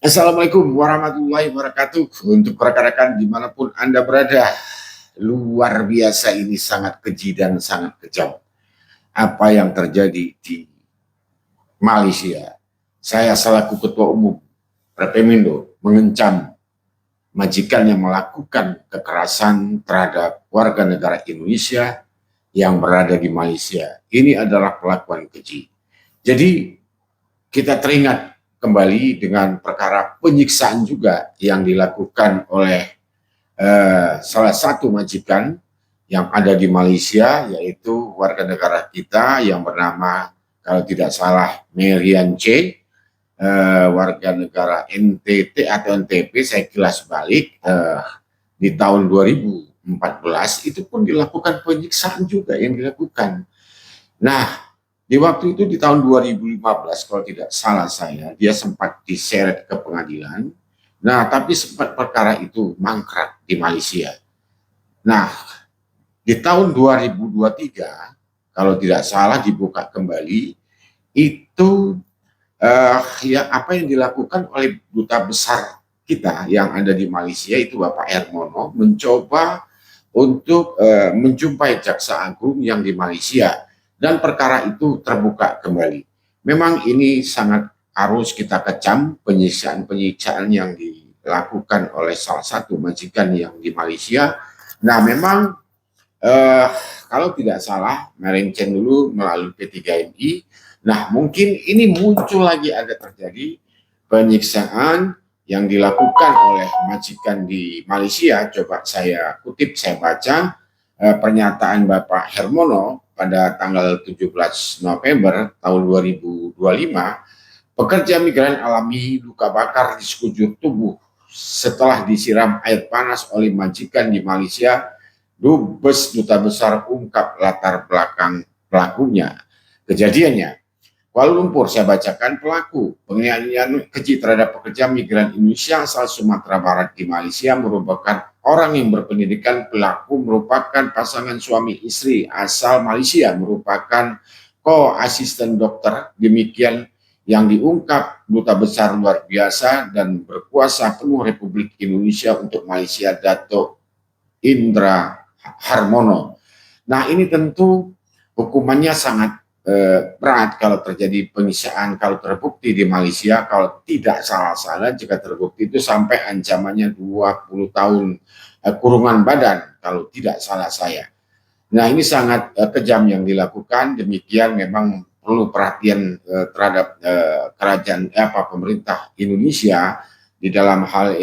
Assalamualaikum warahmatullahi wabarakatuh. Untuk rekan-rekan dimanapun Anda berada, luar biasa ini sangat keji dan sangat kejam. Apa yang terjadi di Malaysia. Saya selaku Ketua Umum Repemindo mengencam majikan yang melakukan kekerasan terhadap warga negara Indonesia yang berada di Malaysia. Ini adalah perlakuan keji. Jadi kita teringat kembali dengan perkara penyiksaan juga yang dilakukan oleh salah satu majikan yang ada di Malaysia, yaitu warga negara kita yang bernama, kalau tidak salah, Merian C, warga negara NTT atau NTP, saya kilas balik, di tahun 2014 itu pun dilakukan penyiksaan juga yang dilakukan. Nah, di waktu itu di tahun 2015 kalau tidak salah saya, dia sempat diseret ke pengadilan. Nah, tapi sempat perkara itu mangkrak di Malaysia. Nah, di tahun 2023 kalau tidak salah dibuka kembali, itu ya apa yang dilakukan oleh duta besar kita yang ada di Malaysia itu Bapak Hermono mencoba untuk menjumpai Jaksa Agung yang di Malaysia dan perkara itu terbuka kembali. Memang ini sangat harus kita kecam penyiksaan-penyiksaan yang dilakukan oleh salah satu majikan yang di Malaysia. Nah, memang eh, kalau tidak salah merenceng dulu melalui P3MI. Nah, mungkin ini muncul lagi ada terjadi penyiksaan yang dilakukan oleh majikan di Malaysia. Coba saya kutip, saya baca pernyataan Bapak Hermono pada tanggal 17 November tahun 2025. Pekerja migran alami luka bakar di sekujur tubuh setelah disiram air panas oleh majikan di Malaysia. Dubes Duta Besar ungkap latar belakang pelakunya. Kejadiannya, Kuala Lumpur, saya bacakan pelaku penganiayaan keji terhadap pekerja migran Indonesia asal Sumatera Barat di Malaysia merupakan orang yang berpendidikan. Pelaku merupakan pasangan suami istri asal Malaysia, merupakan ko-asisten dokter. Demikian yang diungkap Duta Besar luar biasa dan berkuasa penuh Republik Indonesia untuk Malaysia, Dato' Indra Harmono. Nah, ini tentu hukumannya sangat berat kalau terjadi penyiksaan, kalau terbukti di Malaysia. Kalau tidak salah-salah, jika terbukti itu sampai ancamannya 20 tahun kurungan badan kalau tidak salah saya. Nah, ini sangat kejam yang dilakukan. Demikian memang perlu perhatian terhadap kerajaan pemerintah Indonesia di dalam hal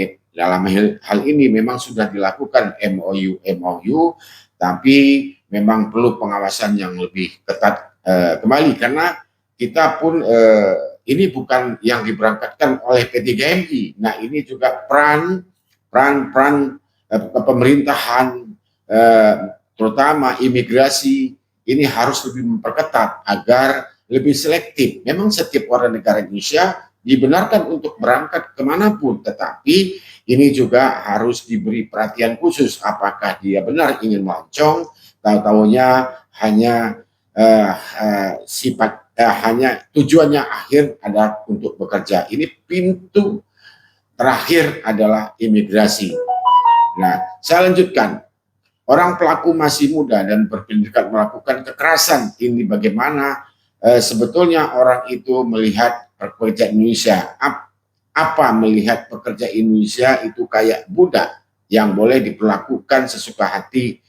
ini. Memang sudah dilakukan MOU, tapi memang perlu pengawasan yang lebih ketat kembali, karena kita pun ini bukan yang diberangkatkan oleh P3MI. Nah, ini juga peran pemerintahan, terutama imigrasi, ini harus lebih memperketat agar lebih selektif. Memang setiap warga negara Indonesia dibenarkan untuk berangkat kemanapun, tetapi ini juga harus diberi perhatian khusus. Apakah dia benar ingin melancong, tahu-tahunya hanya hanya tujuannya akhir adalah untuk bekerja. Ini pintu terakhir adalah imigrasi. Nah, saya lanjutkan. Orang pelaku masih muda dan berpendidikan melakukan kekerasan. Ini bagaimana sebetulnya orang itu melihat pekerja Indonesia. Apa melihat pekerja Indonesia itu kayak budak yang boleh diperlakukan sesuka hati?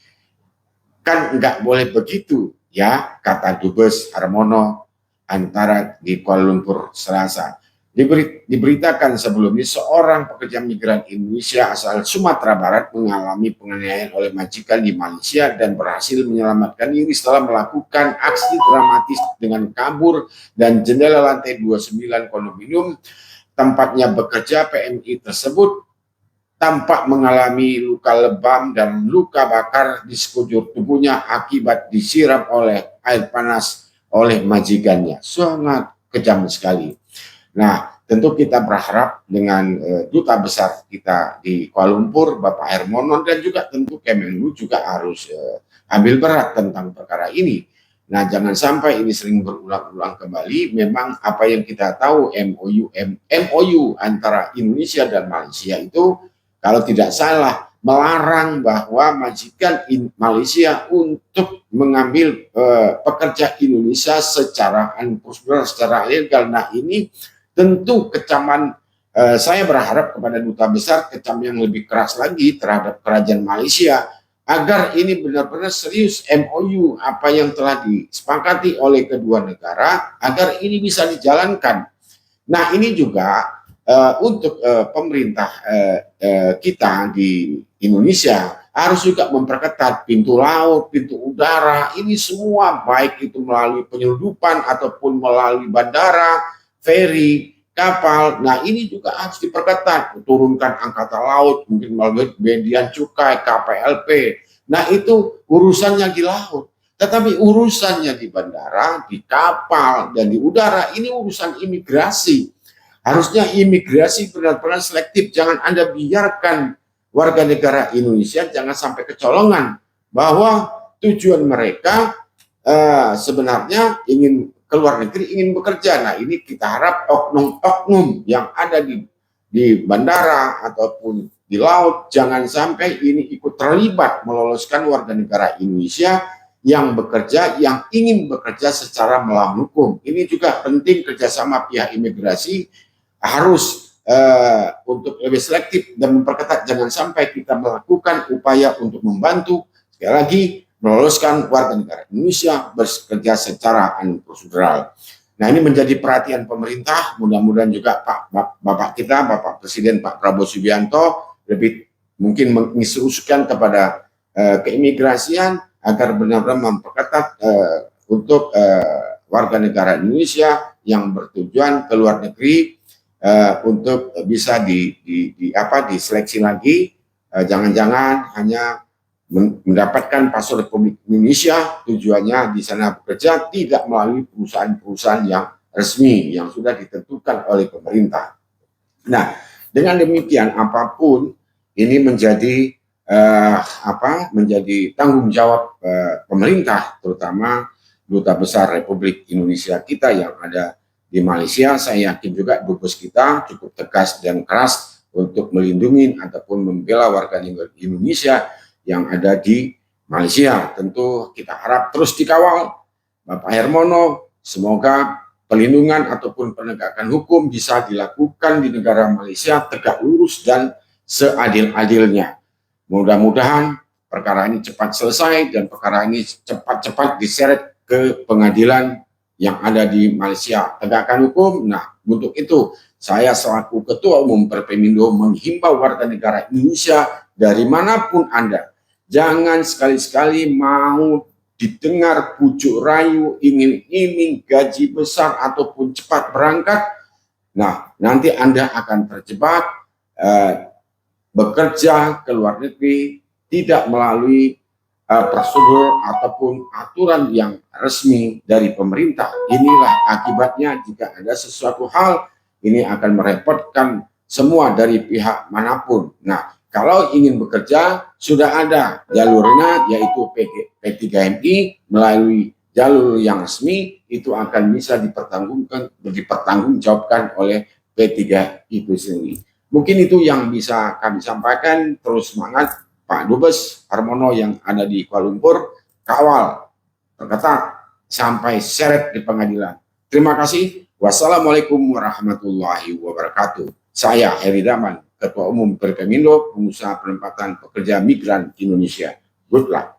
Kan nggak boleh begitu, ya, kata Dubes Harmono antara di Kuala Lumpur Selasa. Diberitakan sebelumnya seorang pekerja migran Indonesia asal Sumatera Barat mengalami penganiayaan oleh majikan di Malaysia dan berhasil menyelamatkan diri setelah melakukan aksi dramatis dengan kabur dan jendela lantai 29 kondominium tempatnya bekerja. PMI tersebut tampak mengalami luka lebam dan luka bakar di sekujur tubuhnya akibat disiram oleh air panas oleh majikannya. Sangat kejam sekali. Nah, tentu kita berharap dengan duta besar kita di Kuala Lumpur, Bapak Hermono, dan juga tentu Kemenlu juga harus ambil berat tentang perkara ini. Nah, jangan sampai ini sering berulang-ulang kembali. Memang apa yang kita tahu MOU antara Indonesia dan Malaysia itu kalau tidak salah melarang bahwa majikan Malaysia untuk mengambil pekerja Indonesia secara unprocedural, secara ilegal. Nah, ini tentu kecaman. Saya berharap kepada duta besar kecam yang lebih keras lagi terhadap kerajaan Malaysia agar ini benar-benar serius MOU apa yang telah disepakati oleh kedua negara agar ini bisa dijalankan. Nah, ini juga untuk pemerintah kita di Indonesia harus juga memperketat pintu laut, pintu udara, ini semua baik itu melalui penyelundupan ataupun melalui bandara, feri, kapal. Nah, ini juga harus diperketat, turunkan angkatan laut, mungkin melalui Bea Cukai, KPLP. Nah, itu urusannya di laut. Tetapi urusannya di bandara, di kapal, dan di udara, ini urusan imigrasi. Harusnya imigrasi benar-benar selektif. Jangan Anda biarkan warga negara Indonesia jangan sampai kecolongan bahwa tujuan mereka sebenarnya ingin keluar negeri, ingin bekerja. Nah, ini kita harap oknum-oknum yang ada di bandara ataupun di laut jangan sampai ini ikut terlibat meloloskan warga negara Indonesia yang bekerja, yang ingin bekerja secara melawan hukum. Ini juga penting kerjasama pihak imigrasi harus untuk lebih selektif dan memperketat. Jangan sampai kita melakukan upaya untuk membantu, sekali lagi, meloloskan warga negara Indonesia bekerja secara unprocedural. Nah, ini menjadi perhatian pemerintah. Mudah-mudahan juga Bapak kita, Bapak Presiden Pak Prabowo Subianto lebih mungkin menginstruksikan kepada keimigrasian agar benar-benar memperketat untuk warga negara Indonesia yang bertujuan ke luar negeri untuk bisa diseleksi lagi. Jangan-jangan hanya mendapatkan paspor Republik Indonesia, tujuannya di sana bekerja tidak melalui perusahaan-perusahaan yang resmi yang sudah ditentukan oleh pemerintah. Nah, dengan demikian apapun ini menjadi menjadi tanggung jawab pemerintah, terutama Duta Besar Republik Indonesia kita yang ada di Malaysia. Saya yakin juga dubes kita cukup tegas dan keras untuk melindungi ataupun membela warga negara Indonesia yang ada di Malaysia. Tentu kita harap terus dikawal Bapak Hermono, semoga pelindungan ataupun penegakan hukum bisa dilakukan di negara Malaysia tegak lurus dan seadil-adilnya. Mudah-mudahan perkara ini cepat selesai dan perkara ini cepat-cepat diseret ke pengadilan yang ada di Malaysia, tegakkan hukum. Nah, untuk itu saya selaku Ketua Umum Perpemindo menghimbau warga negara Indonesia dari manapun Anda, jangan sekali-sekali mau didengar bujuk rayu, iming-iming gaji besar ataupun cepat berangkat. Nah, nanti Anda akan terjebak bekerja ke luar negeri tidak melalui prosedur ataupun aturan yang resmi dari pemerintah. Inilah akibatnya jika ada sesuatu hal ini akan merepotkan semua dari pihak manapun. Nah, kalau ingin bekerja sudah ada jalurnya yaitu P3MI melalui jalur yang resmi itu akan bisa dipertanggungjawabkan oleh P3 itu sendiri. Mungkin itu yang bisa kami sampaikan. Terus semangat Pak Dubes Hermono yang ada di Kuala Lumpur, kawal perketat sampai seret di pengadilan. Terima kasih. Wassalamualaikum warahmatullahi wabarakatuh. Saya Heri Daman, Ketua Umum Perpemindo, Pengusaha Penempatan Pekerja Migran Indonesia. Good luck.